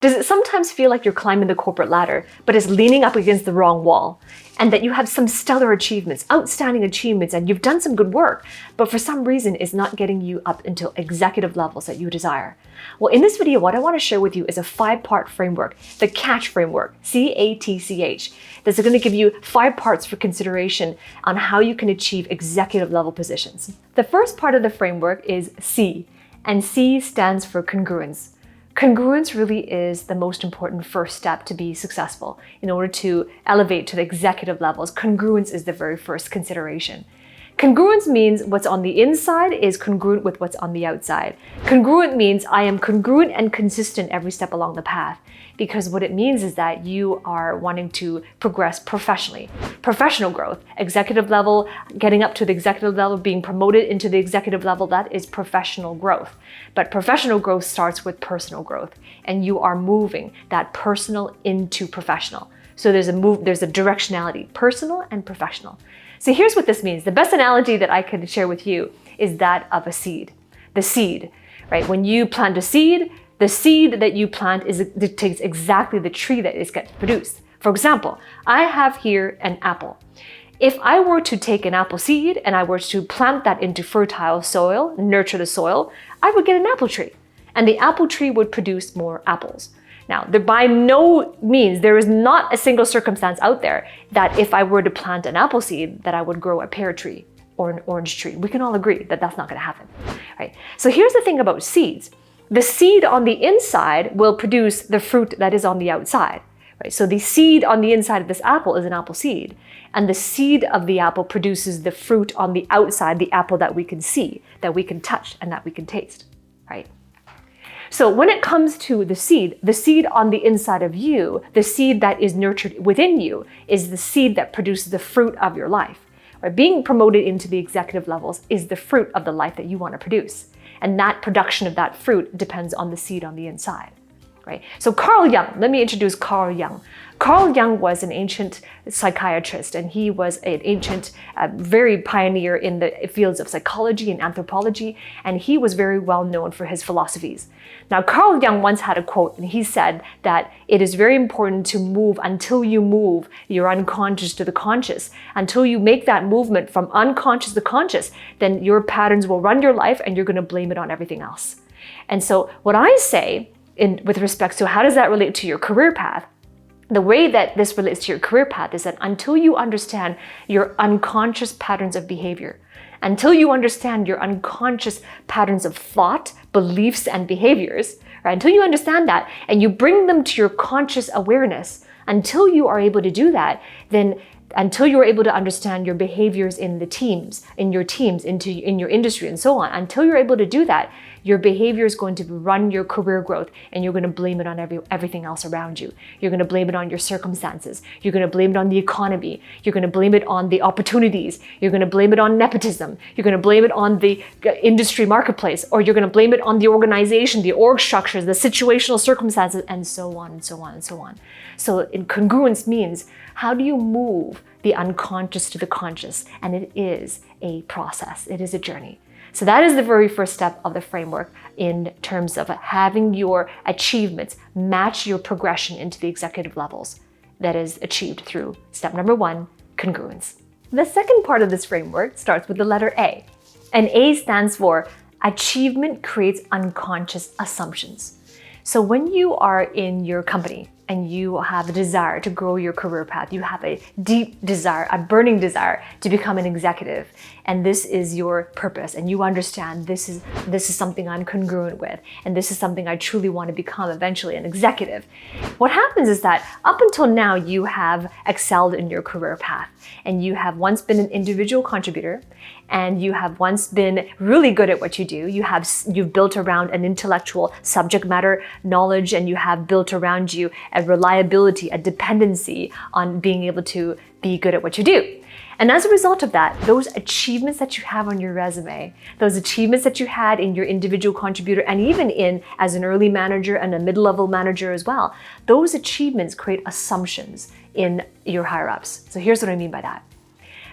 Does it sometimes feel like you're climbing the corporate ladder, but it's leaning up against the wrong wall? And that you have some stellar achievements, outstanding achievements, and you've done some good work, but for some reason it's not getting you up into executive levels that you desire? Well, in this video, what I want to share with you is a 5-part framework, the CATCH framework, C-A-T-C-H. That's going to give you 5 parts for consideration on how you can achieve executive level positions. The first part of the framework is C, and C stands for congruence. Congruence really is the most important first step to be successful. In order to elevate to the executive levels, congruence is the very first consideration. Congruence means what's on the inside is congruent with what's on the outside. Congruent means I am congruent and consistent every step along the path, because what it means is that you are wanting to progress professionally. Professional growth, executive level, getting up to the executive level, being promoted into the executive level, that is professional growth. But professional growth starts with personal growth, and you are moving that personal into professional. So there's a directionality, personal and professional. So here's what this means. The best analogy that I can share with you is that of a seed. The seed, right? When you plant a seed, the seed that you plant dictates exactly the tree that is going to produce. For example, I have here an apple. If I were to take an apple seed and I were to plant that into fertile soil, nurture the soil, I would get an apple tree. And the apple tree would produce more apples. Now, by no means, there is not a single circumstance out there that if I were to plant an apple seed, that I would grow a pear tree or an orange tree. We can all agree that that's not going to happen, right? So here's the thing about seeds. The seed on the inside will produce the fruit that is on the outside, right? So the seed on the inside of this apple is an apple seed, and the seed of the apple produces the fruit on the outside, the apple that we can see, that we can touch, and that we can taste, right? So when it comes to the seed on the inside of you, the seed that is nurtured within you is the seed that produces the fruit of your life. Right? Being promoted into the executive levels is the fruit of the life that you want to produce. And that production of that fruit depends on the seed on the inside. Right? So Carl Jung, let me introduce Carl Jung. Carl Jung was an ancient psychiatrist, and he was an ancient, very pioneer in the fields of psychology and anthropology, and he was very well known for his philosophies. Now, Carl Jung once had a quote, and he said that it is very important to move until you move your unconscious to the conscious. Until you make that movement from unconscious to conscious, then your patterns will run your life and you're going to blame it on everything else. And so what I say with respect to how does that relate to your career path, the way that this relates to your career path is that until you understand your unconscious patterns of behavior, until you understand your unconscious patterns of thought, beliefs, and behaviors, right? Until you understand that and you bring them to your conscious awareness, until you are able to do that, then until you're able to understand your behaviors in your teams, in your industry, and so on, until you're able to do that, your behavior is going to run your career growth, and you're going to blame it on everything else around you. You're going to blame it on your circumstances. You're going to blame it on the economy. You're going to blame it on the opportunities. You're going to blame it on nepotism. You're going to blame it on the industry marketplace, or you're going to blame it on the organization, the org structures, the situational circumstances, and so on and so on and so on. So congruence means how do you move the unconscious to the conscious? And it is a process. It is a journey. So that is the very first step of the framework in terms of having your achievements match your progression into the executive levels that is achieved through step number 1, congruence. The second part of this framework starts with the letter A. And A stands for achievement creates unconscious assumptions. So when you are in your company and you have a desire to grow your career path, you have a deep desire, a burning desire to become an executive, and this is your purpose, and you understand this is something I'm congruent with, and this is something I truly want to become eventually, an executive. What happens is that up until now you have excelled in your career path, and you have once been an individual contributor, and you have once been really good at what you do. You've built around an intellectual subject matter knowledge, and you have built around you a reliability, a dependency on being able to be good at what you do. And as a result of that, those achievements that you have on your resume, those achievements that you had in your individual contributor, and even as an early manager and a mid-level manager as well, those achievements create assumptions in your higher-ups. So here's what I mean by that.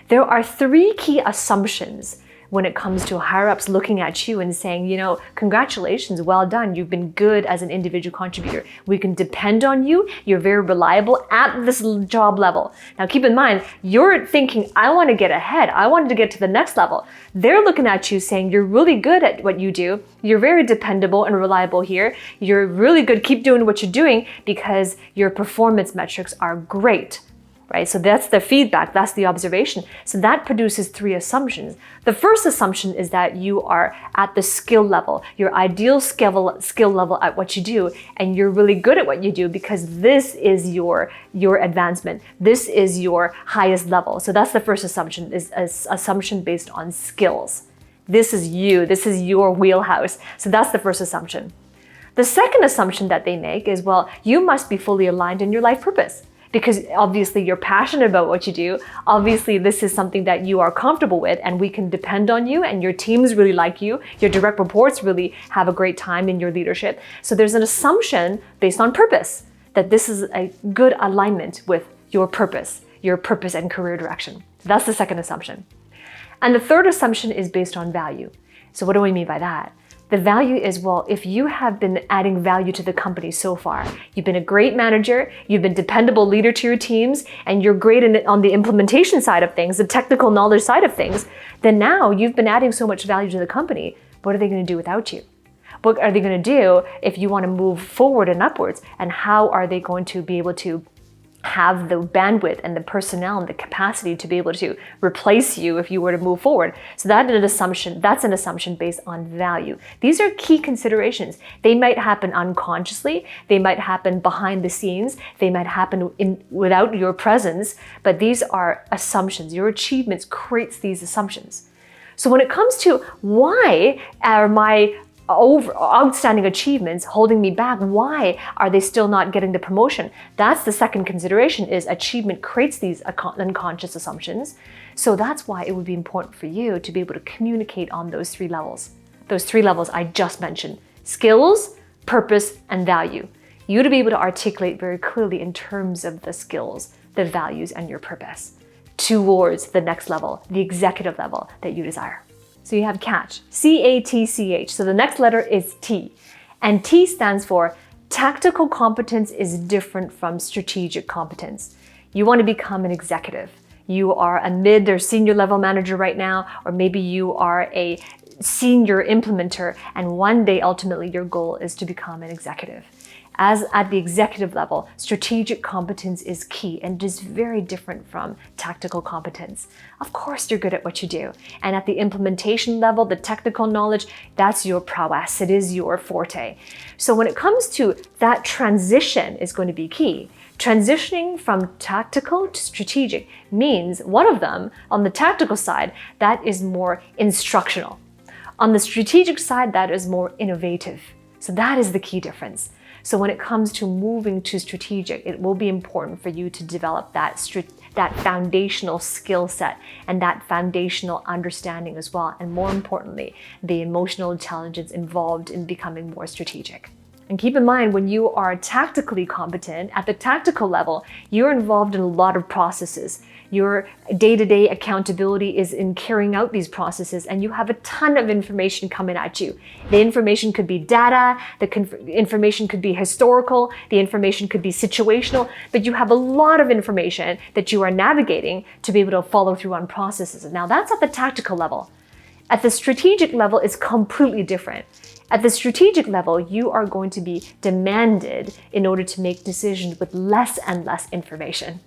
There are 3 key assumptions when it comes to higher ups looking at you and saying, congratulations, well done. You've been good as an individual contributor. We can depend on you. You're very reliable at this job level. Now, keep in mind, you're thinking, I want to get ahead. I wanted to get to the next level. They're looking at you saying, you're really good at what you do. You're very dependable and reliable here. You're really good. Keep doing what you're doing because your performance metrics are great. Right? So that's the feedback, that's the observation. So that produces 3 assumptions. The first assumption is that you are at the skill level, your ideal skill level at what you do, and you're really good at what you do because this is your advancement. This is your highest level. So that's the first assumption, is an assumption based on skills. This is you, this is your wheelhouse. So that's the first assumption. The second assumption that they make is, well, you must be fully aligned in your life purpose. Because obviously you're passionate about what you do. Obviously this is something that you are comfortable with and we can depend on you and your teams really like you. Your direct reports really have a great time in your leadership. So there's an assumption based on purpose that this is a good alignment with your purpose and career direction. So that's the second assumption. And the third assumption is based on value. So what do I mean by that? The value is, well, if you have been adding value to the company so far, you've been a great manager, you've been a dependable leader to your teams, and you're great on the implementation side of things, the technical knowledge side of things, then now you've been adding so much value to the company. What are they going to do without you? What are they going to do if you want to move forward and upwards? And how are they going to be able to have the bandwidth and the personnel and the capacity to be able to replace you if you were to move forward? So that's an assumption based on value. These are key considerations. They might happen unconsciously, they might happen behind the scenes, they might happen without your presence, but these are assumptions. Your achievements creates these assumptions. So when it comes to why are my outstanding achievements holding me back, why are they still not getting the promotion? That's the second consideration, is achievement creates these unconscious assumptions. So that's why it would be important for you to be able to communicate on those 3 levels. Those 3 levels I just mentioned: skills, purpose, and value. You to be able to articulate very clearly in terms of the skills, the values, and your purpose towards the next level, the executive level that you desire. So you have catch, C-A-T-C-H. So the next letter is T. And T stands for tactical competence is different from strategic competence. You want to become an executive. You are a mid or senior level manager right now, or maybe you are a senior implementer, and one day ultimately your goal is to become an executive. As at the executive level, strategic competence is key and is very different from tactical competence. Of course, you're good at what you do. And at the implementation level, the technical knowledge, that's your prowess. It is your forte. So when it comes to that, transition is going to be key. Transitioning from tactical to strategic means one of them, on the tactical side, that is more instructional. On the strategic side, that is more innovative. So that is the key difference. So when it comes to moving to strategic, it will be important for you to develop that foundational skill set and that foundational understanding as well. And more importantly, the emotional intelligence involved in becoming more strategic. And keep in mind, when you are tactically competent, at the tactical level, you're involved in a lot of processes. Your day-to-day accountability is in carrying out these processes, and you have a ton of information coming at you. The information could be data, the information could be historical, the information could be situational, but you have a lot of information that you are navigating to be able to follow through on processes. And now that's at the tactical level. At the strategic level, it's completely different. At the strategic level, you are going to be demanded in order to make decisions with less and less information.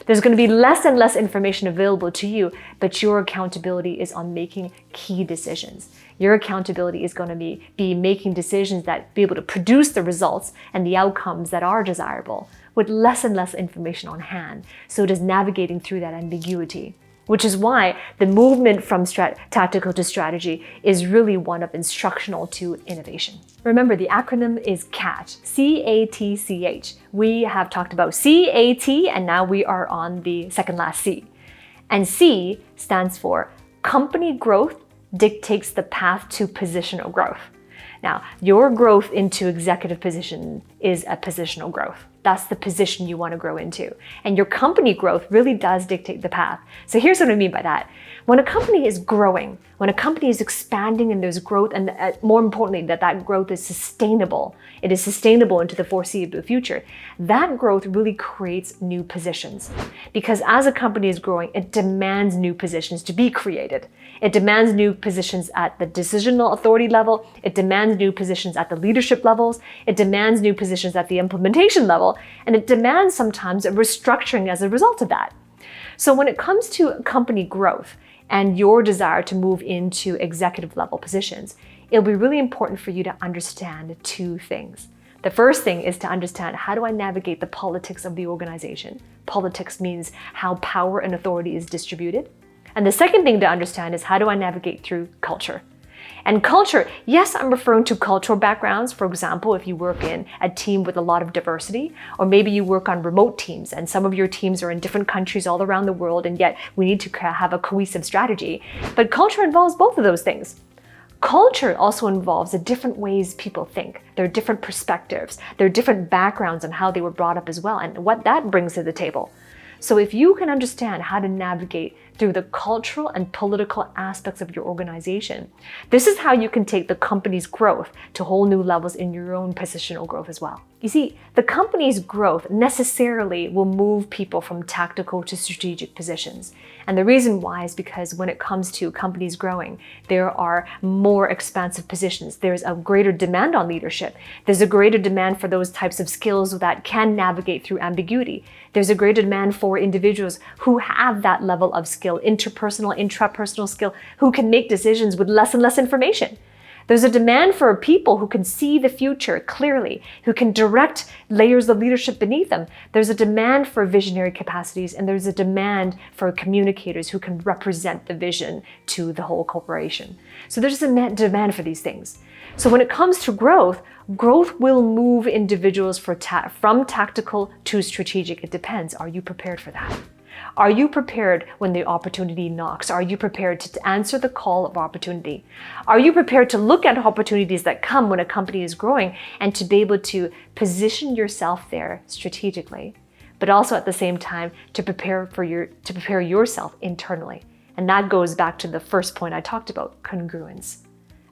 There's going to be less and less information available to you, but your accountability is on making key decisions. Your accountability is going to be making decisions that be able to produce the results and the outcomes that are desirable with less and less information on hand. So it is navigating through that ambiguity, which is why the movement from tactical to strategy is really one of instructional to innovation. Remember, the acronym is CATCH, C-A-T-C-H. We have talked about C-A-T, and now we are on the second last C. And C stands for company growth dictates the path to positional growth. Now, your growth into executive position is a positional growth. That's the position you want to grow into. And your company growth really does dictate the path. So here's what I mean by that. When a company is growing, when a company is expanding and there's growth, and more importantly, that growth is sustainable, it is sustainable into the foreseeable future, that growth really creates new positions. Because as a company is growing, it demands new positions to be created. It demands new positions at the decisional authority level. It demands new positions at the leadership levels. It demands new positions at the implementation level. And it demands sometimes a restructuring as a result of that. So when it comes to company growth and your desire to move into executive level positions, it'll be really important for you to understand two things. The first thing is to understand, how do I navigate the politics of the organization? Politics means how power and authority is distributed. And the second thing to understand is, how do I navigate through culture? And culture, yes, I'm referring to cultural backgrounds. For example, if you work in a team with a lot of diversity, or maybe you work on remote teams and some of your teams are in different countries all around the world, and yet we need to have a cohesive strategy. But culture involves both of those things. Culture also involves the different ways people think. There are different perspectives. There are different backgrounds on how they were brought up as well, and what that brings to the table. So if you can understand how to navigate through the cultural and political aspects of your organization, this is how you can take the company's growth to whole new levels in your own positional growth as well. You see, the company's growth necessarily will move people from tactical to strategic positions. And the reason why is because when it comes to companies growing, there are more expansive positions. There's a greater demand on leadership. There's a greater demand for those types of skills that can navigate through ambiguity. There's a greater demand for individuals who have that level of skill, interpersonal, intrapersonal skill, who can make decisions with less and less information. There's a demand for people who can see the future clearly, who can direct layers of leadership beneath them. There's a demand for visionary capacities, and there's a demand for communicators who can represent the vision to the whole corporation. So there's a demand for these things. So when it comes to growth, growth will move individuals from tactical to strategic. It depends. Are you prepared for that? Are you prepared when the opportunity knocks? Are you prepared to answer the call of opportunity? Are you prepared to look at opportunities that come when a company is growing and to be able to position yourself there strategically, but also at the same time to prepare yourself internally? And that goes back to the first point I talked about, congruence.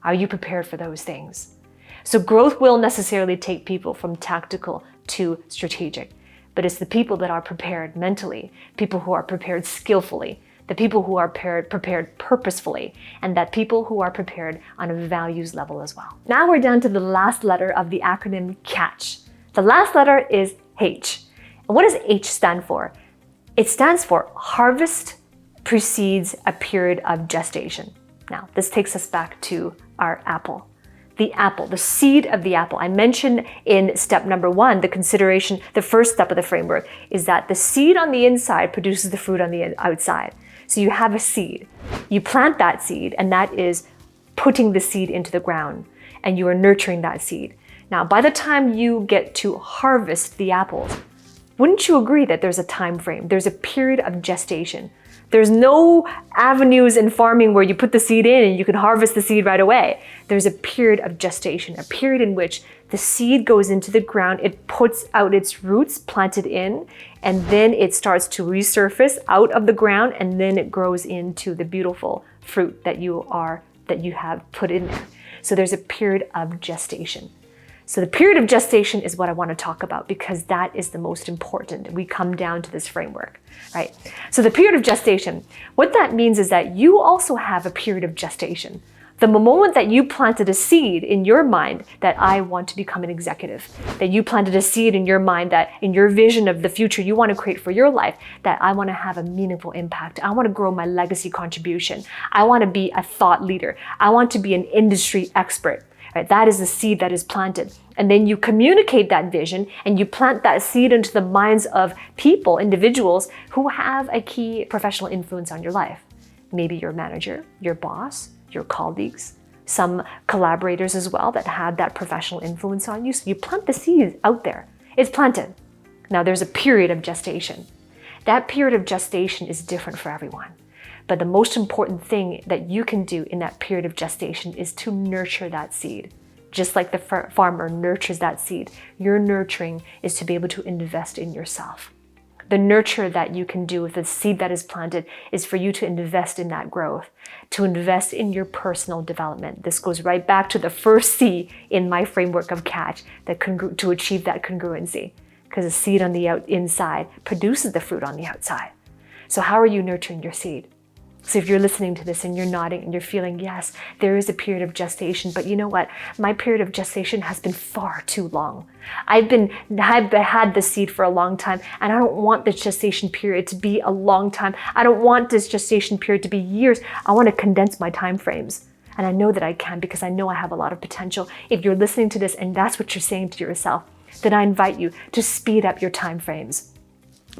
Are you prepared for those things? So growth will necessarily take people from tactical to strategic. But it's the people that are prepared mentally, people who are prepared skillfully, the people who are prepared purposefully, and that people who are prepared on a values level as well. Now we're down to the last letter of the acronym CATCH. The last letter is H. And what does H stand for? It stands for harvest precedes a period of gestation. Now, this takes us back to our apple. The apple, the seed of the apple. I mentioned in step number 1, the consideration, the first step of the framework is that the seed on the inside produces the fruit on the outside. So you have a seed. You plant that seed, and that is putting the seed into the ground, and you are nurturing that seed. Now, by the time you get to harvest the apples, wouldn't you agree that there's a time frame? There's a period of gestation. There's no avenues in farming where you put the seed in and you can harvest the seed right away. There's a period of gestation, a period in which the seed goes into the ground, it puts out its roots planted in, and then it starts to resurface out of the ground, and then it grows into the beautiful fruit that you have put in there. So there's a period of gestation. So the period of gestation is what I want to talk about, because that is the most important. We come down to this framework, right? So the period of gestation, what that means is that you also have a period of gestation. The moment that you planted a seed in your mind that I want to become an executive, that you planted a seed in your mind that in your vision of the future you want to create for your life, that I want to have a meaningful impact. I want to grow my legacy contribution. I want to be a thought leader. I want to be an industry expert. Right? That is the seed that is planted. And then you communicate that vision and you plant that seed into the minds of people, individuals who have a key professional influence on your life. Maybe your manager, your boss, your colleagues, some collaborators as well that have that professional influence on you. So you plant the seed out there. It's planted. Now there's a period of gestation. That period of gestation is different for everyone. But the most important thing that you can do in that period of gestation is to nurture that seed. just like the farmer nurtures that seed, your nurturing is to be able to invest in yourself. The nurture that you can do with the seed that is planted is for you to invest in that growth, to invest in your personal development. This goes right back to the first C in my framework of catch, to achieve that congruency, because the seed on the inside produces the fruit on the outside. So how are you nurturing your seed? So if you're listening to this and you're nodding and you're feeling, yes, there is a period of gestation, but you know what? My period of gestation has been far too long. I've had the seed for a long time, and I don't want this gestation period to be a long time. I don't want this gestation period to be years. I want to condense my time frames. And I know that I can, because I know I have a lot of potential. If you're listening to this and that's what you're saying to yourself, then I invite you to speed up your time frames.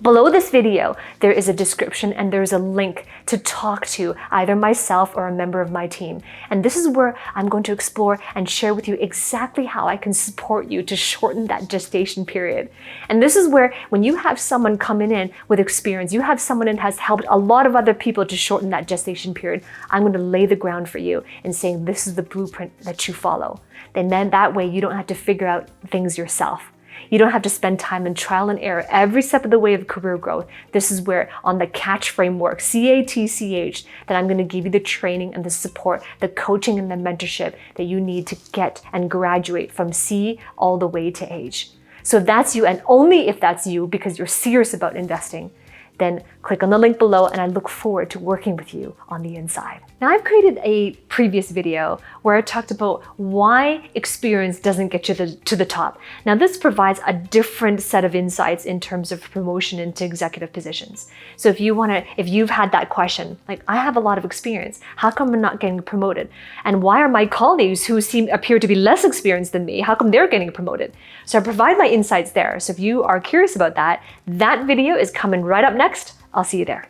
Below this video, there is a description and there's a link to talk to either myself or a member of my team. And this is where I'm going to explore and share with you exactly how I can support you to shorten that gestation period. And this is where, when you have someone coming in with experience, you have someone that has helped a lot of other people to shorten that gestation period, I'm going to lay the ground for you and saying this is the blueprint that you follow. And then that way you don't have to figure out things yourself. You don't have to spend time in trial and error every step of the way of career growth. This is where, on the catch framework, CATCH, that I'm going to give you the training and the support, the coaching and the mentorship that you need to get and graduate from C all the way to H. So if that's you, and only if that's you, because you're serious about investing, then click on the link below, and I look forward to working with you on the inside. Now, I've created a previous video where I talked about why experience doesn't get you to the top. Now, this provides a different set of insights in terms of promotion into executive positions. So if you've had that question, like, I have a lot of experience, how come I'm not getting promoted? And why are my colleagues who appear to be less experienced than me, how come they're getting promoted? So I provide my insights there. So if you are curious about that, that video is coming right up next. I'll see you there.